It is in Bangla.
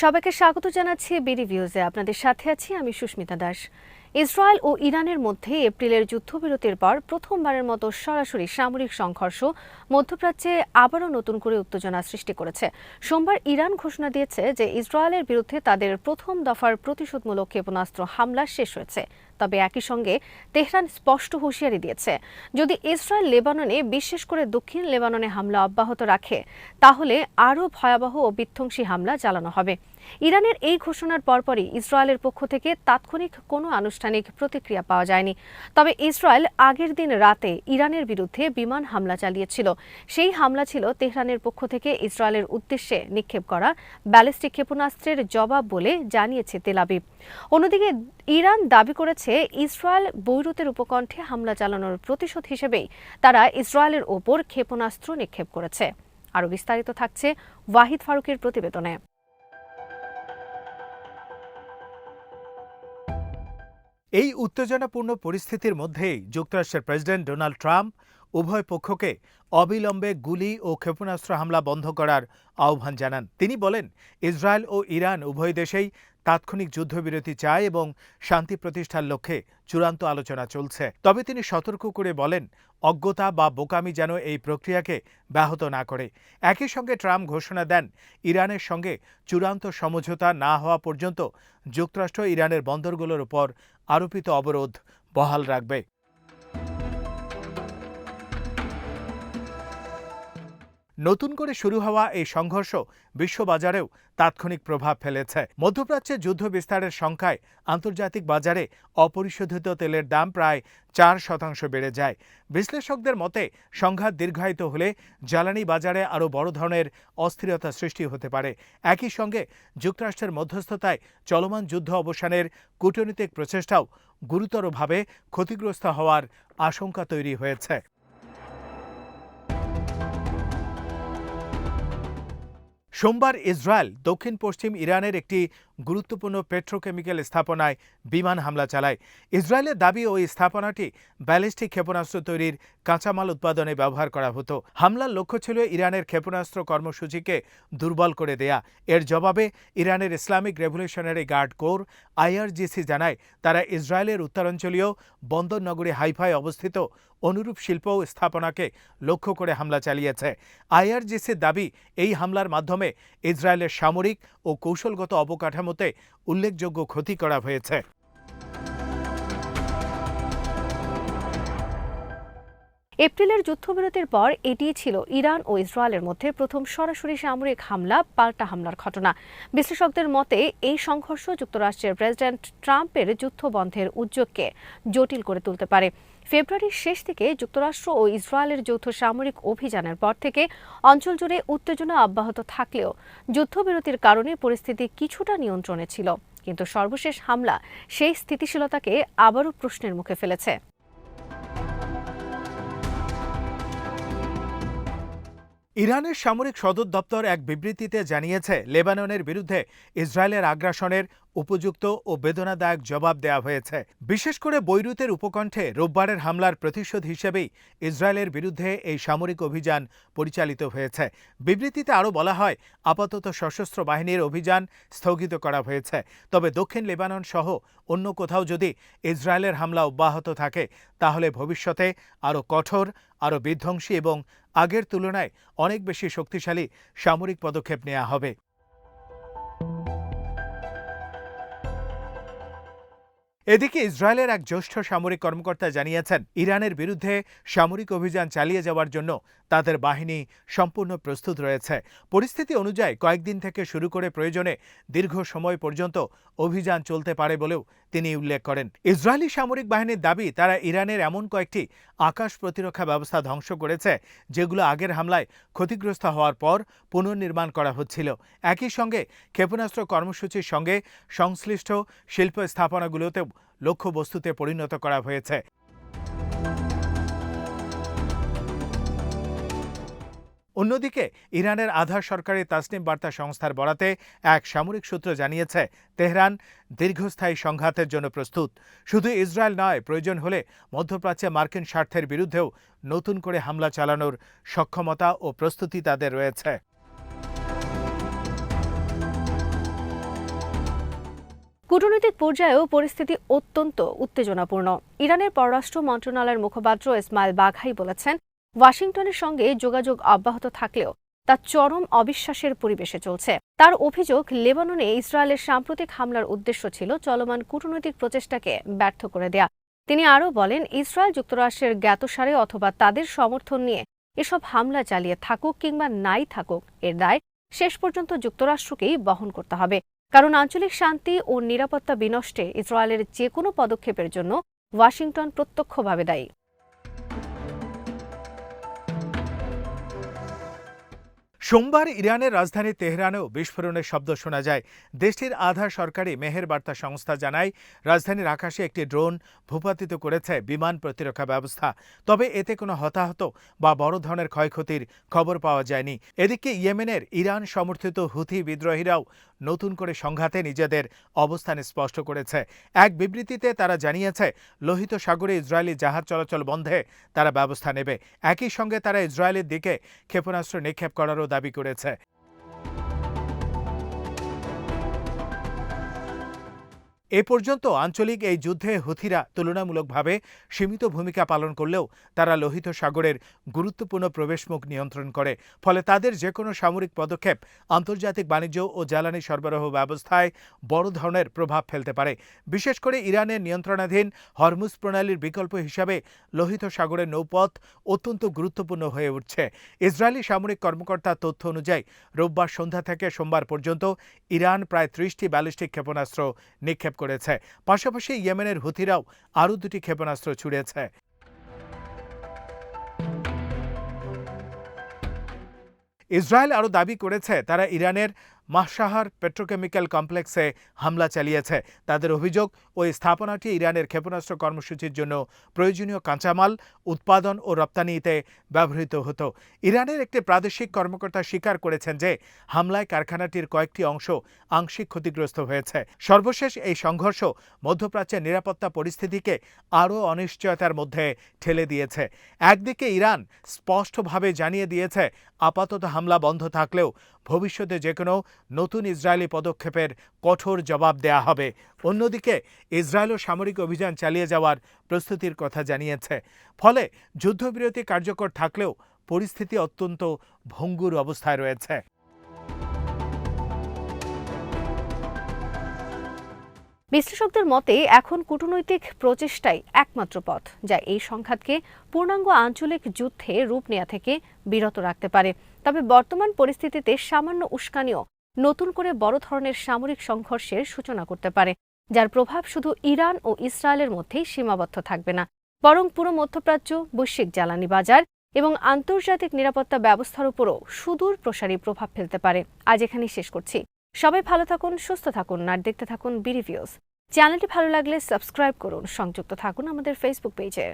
সবাইকে স্বাগত জানাচ্ছি বিডি ভিউজে। আপনাদের সাথে আছি আমি সুস্মিতা দাস। ইসরায়েল ও ইরানের মধ্যে এপ্রিলের যুদ্ধবিরতির পর প্রথমবারের মতো সরাসরি সামরিক সংঘর্ষ মধ্যপ্রাচ্যে আবারও নতুন করে উত্তেজনা সৃষ্টি করেছে। সোমবার ইরান ঘোষণা দিয়েছে যে ইসরায়েলের বিরুদ্ধে তাদের প্রথম দফার প্রতিশোধমূলক ক্ষেপণাস্ত্র হামলা শেষ হয়েছে। তবে একই সঙ্গে তেহরান স্পষ্ট হুঁশিয়ারি দিয়েছে, যদি ইসরায়েল লেবাননে, বিশেষ করে দক্ষিণ লেবাননে হামলা অব্যাহত রাখে তাহলে আরও ভয়াবহ ও বিধ্বংসী হামলা চালানো হবে। ইরানের এই ঘোষণার পরপরই ইসরায়েলের পক্ষ থেকে তাৎক্ষণিক কোনো আনুষ্ঠানিক প্রতিক্রিয়া পাওয়া যায়নি। তবে ইসরায়েল আগের দিন রাতে ইরানের বিরুদ্ধে বিমান হামলা চালিয়েছিল। সেই হামলা ছিল তেহরানের পক্ষ থেকে ইসরায়েলের উদ্দেশ্যে নিক্ষেপ করা ব্যালিস্টিক ক্ষেপণাস্ত্রের জবাব বলে জানিয়েছে তেল আবিব। অন্যদিকে ইরান দাবি করেছে ইসরায়েল বৈরুতের উপকণ্ঠে হামলা চালানোর প্রতিশোধ হিসেবেই তারা ইসরায়েলের ওপর ক্ষেপণাস্ত্র নিক্ষেপ করেছে। আরও বিস্তারিত থাকছে ওয়াহিদ ফারুকের প্রতিবেদনে। এই উত্তেজনাপূর্ণ পরিস্থিতির মধ্যেই যুক্তরাষ্ট্রের প্রেসিডেন্ট ডোনাল্ড ট্রাম্প উভয় পক্ষকে অবিলম্বে গুলি ও ক্ষেপণাস্ত্র হামলা বন্ধ করার আহ্বান জানান। তিনি বলেন, ইসরায়েল ও ইরান উভয় দেশেই তাৎক্ষণিক যুদ্ধবিরতি চায় এবং শান্তি প্রতিষ্ঠার লক্ষ্যে চূড়ান্ত আলোচনা চলছে। তবে তিনি সতর্ক করে বলেন, অজ্ঞতা বা বোকামি যেন এই প্রক্রিয়াকে ব্যাহত না করে। একই সঙ্গে ট্রাম্প ঘোষণা দেন, ইরানের সঙ্গে চূড়ান্ত সমঝোতা না হওয়া পর্যন্ত যুক্তরাষ্ট্র ইরানের বন্দরগুলোর উপর আরোপিত অবরোধ বহাল রাখবে। নতুন করে শুরু হওয়া এই সংঘর্ষ বিশ্ববাজারেও তাৎক্ষণিক প্রভাব ফেলেছে। মধ্যপ্রাচ্যে যুদ্ধ বিস্তারের সংখ্যায় আন্তর্জাতিক বাজারে অপরিশোধিত তেলের দাম প্রায় 4% বেড়ে যায়। বিশ্লেষকদের মতে, সংঘাত দীর্ঘায়িত হলে জ্বালানি বাজারে আরও বড় ধরনের অস্থিরতা সৃষ্টি হতে পারে। একই সঙ্গে যুক্তরাষ্ট্রের মধ্যস্থতায় চলমান যুদ্ধ অবসানের কূটনৈতিক প্রচেষ্টাও গুরুতরভাবে ক্ষতিগ্রস্ত হওয়ার আশঙ্কা তৈরি হয়েছে। সোমবার ইসরায়েল দক্ষিণ পশ্চিম ইরানের একটি গুরুত্বপূর্ণ পেট্রোকেমিক্যাল স্থাপনায় বিমান হামলা চালায়। ইসরায়েলের দাবি, ওই স্থাপনাটি ব্যালিস্টিক ক্ষেপণাস্ত্র তৈরির কাঁচামাল উৎপাদনে ব্যবহার করা হতো। হামলার লক্ষ্য ছিল ইরানের ক্ষেপণাস্ত্র কর্মসূচিকে দুর্বল করে দেয়া। এর জবাবে ইরানের Islamic revolutionary guard corps IRGC জানায়, তারা ইসরায়েলের উত্তরাঞ্চলীয় বন্দর নগরী হাইফায় অবস্থিত অনুরূপ শিল্প স্থাপনাকে লক্ষ্য করে হামলা চালিয়েছে। আইআরজিসির দাবি, এই হামলার মাধ্যমে ইসরায়েলের সামরিক ও কৌশলগত অবকাঠামোতে উল্লেখযোগ্য ক্ষতি করা হয়েছে। এপ্রিলের যুদ্ধবিরতির পর এটিই ছিল ইরান ও ইসরায়েলের মধ্যে প্রথম সরাসরি সামরিক হামলা, পাল্টা হামলার ঘটনা। বিশ্লেষকদের মতে এই সংঘর্ষ যুক্তরাষ্ট্রের প্রেসিডেন্ট ট্রাম্পের যুদ্ধবন্ধের উদ্যোগকে জটিল করে তুলতে পারে। ফেব্রুয়ারির শেষ থেকে যুক্তরাষ্ট্র ও ইসরায়েলের যৌথ সামরিক অভিযানের পর থেকে অঞ্চল জুড়ে উত্তেজনা অব্যাহত থাকলেও যুদ্ধবিরতির কারণে পরিস্থিতি কিছুটা নিয়ন্ত্রণে ছিল। কিন্তু সর্বশেষ হামলা সেই স্থিতিশীলতাকে আবারও প্রশ্নের মুখে ফেলেছে। ইরানের সামরিক সদর দপ্তর এক বিবৃতিতে জানিয়েছে, লেবাননের বিরুদ্ধে ইসরায়েলের আগ্রাসনের উপযুক্ত ও বেদনাদায়ক জবাব দেওয়া হয়েছে। বিশেষ করে বৈরুতের উপকণ্ঠে রোববারের হামলার প্রতিশোধ হিসেবেই ইসরায়েলের বিরুদ্ধে এই সামরিক অভিযান পরিচালিত হয়েছে। বিবৃতিতে আরও বলা হয়, আপাতত সশস্ত্র বাহিনীর অভিযান স্থগিত করা হয়েছে। তবে দক্ষিণ লেবানন সহ অন্য কোথাও যদি ইসরায়েলের হামলা অব্যাহত থাকে তাহলে ভবিষ্যতে আরও কঠোর, আরও বিধ্বংসী এবং আগের তুলনায় অনেক বেশি শক্তিশালী সামরিক পদক্ষেপ নেওয়া হবে। এদিকে ইসরায়েলের এক জ্যেষ্ঠ সামরিক কর্মকর্তা জানিয়েছেন, ইরানের বিরুদ্ধে সামরিক অভিযান চালিয়ে যাওয়ার জন্য তাদের বাহিনী সম্পূর্ণ প্রস্তুত রয়েছে। পরিস্থিতি অনুযায়ী কয়েকদিন থেকে শুরু করে প্রয়োজনে দীর্ঘ সময় পর্যন্ত অভিযান চলতে পারে বলেও তিনি উল্লেখ করেন। ইসরায়েলি সামরিক বাহিনীর দাবি, তারা ইরানের এমন কয়েকটি আকাশ প্রতিরক্ষা ব্যবস্থা ধ্বংস করেছে যেগুলো আগের হামলায় ক্ষতিগ্রস্ত হওয়ার পর পুনর্নির্মাণ করা হচ্ছিল। একই সঙ্গে ক্ষেপণাস্ত্র কর্মসূচির সঙ্গে সংশ্লিষ্ট শিল্প স্থাপনাগুলোতেও লক্ষ্যবস্তুতে পরিণত করা হয়েছে। অন্যদিকে ইরানের আধা সরকারি তাসনিম বার্তা সংস্থার বরাতে এক সামরিক সূত্র জানিয়েছে, তেহরান দীর্ঘস্থায়ী সংঘাতের জন্য প্রস্তুত। শুধু ইসরায়েল নয়, প্রয়োজন হলে মধ্যপ্রাচ্যে মার্কিন স্বার্থের বিরুদ্ধেও নতুন করে হামলা চালানোর সক্ষমতা ও প্রস্তুতি তাদের রয়েছে। কূটনৈতিক পর্যায়েও পরিস্থিতি অত্যন্ত উত্তেজনাপূর্ণ। ইরানের পররাষ্ট্র মন্ত্রণালয়ের মুখপাত্র ইসমাইল বাঘাই বলেছেন, ওয়াশিংটনের সঙ্গে যোগাযোগ অব্যাহত থাকলেও তা চরম অবিশ্বাসের পরিবেশে চলছে। তার অভিযোগ, লেবাননে ইসরায়েলের সাম্প্রতিক হামলার উদ্দেশ্য ছিল চলমান কূটনৈতিক প্রচেষ্টাকে ব্যর্থ করে দেয়া। তিনি আরও বলেন, ইসরায়েল যুক্তরাষ্ট্রের জ্ঞাতসারে অথবা তাদের সমর্থন নিয়ে এসব হামলা চালিয়ে থাকুক কিংবা নাই থাকুক, এর দায় শেষ পর্যন্ত যুক্তরাষ্ট্রকেই বহন করতে হবে। কারণ আঞ্চলিক শান্তি ও নিরাপত্তা বিনষ্টে ইসরায়েলের যে কোনো পদক্ষেপের জন্য ওয়াশিংটন প্রত্যক্ষভাবে দায়ী। সোমবার ইরানের রাজধানী তেহরানেও বিস্ফোরণের শব্দ শোনা যায়। দেশটির আধা সরকারি মেহের বার্তা সংস্থা জানায়, রাজধানীর আকাশে একটি ড্রোন ভূপাতিত করেছে বিমান প্রতিরক্ষা ব্যবস্থা। তবে এতে কোনো হতাহত বা বড় ধরনের ক্ষয়ক্ষতির খবর পাওয়া যায়নি। এদিকে ইয়েমেনের ইরান সমর্থিত হুথি বিদ্রোহীরাও নতুন করে সংঘাতে নিজেদের অবস্থান স্পষ্ট করেছে। এক বিবৃতিতে তারা জানিয়েছে, লোহিত সাগরে ইসরায়েলি জাহাজ চলাচল বন্ধে তারা ব্যবস্থা নেবে। একই সঙ্গে তারা ইসরায়েলের দিকে ক্ষেপণাস্ত্র নিক্ষেপ করারও দাবি করেছে। এ পর্যন্ত আঞ্চলিক এই যুদ্ধে হুথিরা তুলনামূলকভাবে সীমিত ভূমিকা পালন করলেও তারা লোহিত সাগরের গুরুত্বপূর্ণ প্রবেশমুখ নিয়ন্ত্রণ করে। ফলে তাদের যে কোনো সামরিক পদক্ষেপ আন্তর্জাতিক বাণিজ্য ও জ্বালানি সরবরাহ ব্যবস্থায় বড় ধরনের প্রভাব ফেলতে পারে। বিশেষ করে ইরানের নিয়ন্ত্রণাধীন হরমুজ প্রণালীর বিকল্প হিসাবে লোহিত সাগরের নৌপথ অত্যন্ত গুরুত্বপূর্ণ হয়ে উঠছে। ইসরায়েলি সামরিক কর্মকর্তার তথ্য অনুযায়ী রোববার সন্ধ্যা থেকে সোমবার পর্যন্ত ইরান প্রায় ৩০টি ব্যালিস্টিক ক্ষেপণাস্ত্র নিক্ষেপ করেছে। পাশাপাশি ইয়েমেনের হুথিরাও আরও ২টি ক্ষেপণাস্ত্র ছুড়েছে। ইসরায়েল আরও দাবি করেছে, তারা ইরানের মাহশাহার পেট্রোকেমিক্যাল কমপ্লেক্সে হামলা চালিয়েছে। তাদের অভিযোগ, ওই স্থাপনাটি ইরানের ক্ষেপণাস্ত্র কর্মসূচির জন্য প্রয়োজনীয় কাঁচামাল উৎপাদন ও রপ্তানিতে ব্যবহৃত হতো। ইরানের একটি প্রাদেশিক কর্মকর্তা স্বীকার করেছেন যে হামলায় কারখানাটির কয়েকটি অংশ আংশিক ক্ষতিগ্রস্ত হয়েছে। সর্বশেষ এই সংঘর্ষ মধ্যপ্রাচ্যের নিরাপত্তা পরিস্থিতিকে আরও অনিশ্চয়তার মধ্যে ঠেলে দিয়েছে। একদিকে ইরান স্পষ্টভাবে জানিয়ে দিয়েছে, আপাতত হামলা বন্ধ থাকলেও ভবিষ্যতে যে কোনো নতুন ইসরায়েলি পদক্ষেপের কঠোর জবাব দেয়া হবে। অন্যদিকে ইসরায়েলও সামরিক অভিযান চালিয়ে যাওয়ার প্রস্তুতির কথা জানিয়েছে। ফলে যুদ্ধবিরতি কার্যকর থাকলেও পরিস্থিতি অত্যন্ত ভঙ্গুর অবস্থায় রয়েছে। বিশ্লেষকদের মতে এখন কূটনৈতিক প্রচেষ্টাই একমাত্র পথ, যা এই সংঘাতকে পূর্ণাঙ্গ আঞ্চলিক যুদ্ধে রূপ নেওয়া থেকে বিরত রাখতে পারে। তবে বর্তমান পরিস্থিতিতে সামান্য উস্কানিও নতুন করে বড় ধরনের সামরিক সংঘর্ষের সূচনা করতে পারে, যার প্রভাব শুধু ইরান ও ইসরায়েলের মধ্যেই সীমাবদ্ধ থাকবে না, বরং পুরো মধ্যপ্রাচ্য, বৈশ্বিক জ্বালানি বাজার এবং আন্তর্জাতিক নিরাপত্তা ব্যবস্থার উপরও সুদূর প্রসারী প্রভাব ফেলতে পারে। আজ এখানেই শেষ করছি। সবাই ভালো থাকুন, সুস্থ থাকুন আর দেখতে থাকুন বিডি ভিউজ। চ্যানেলটি ভালো লাগলে সাবস্ক্রাইব করুন, সংযুক্ত থাকুন আমাদের ফেসবুক পেজে।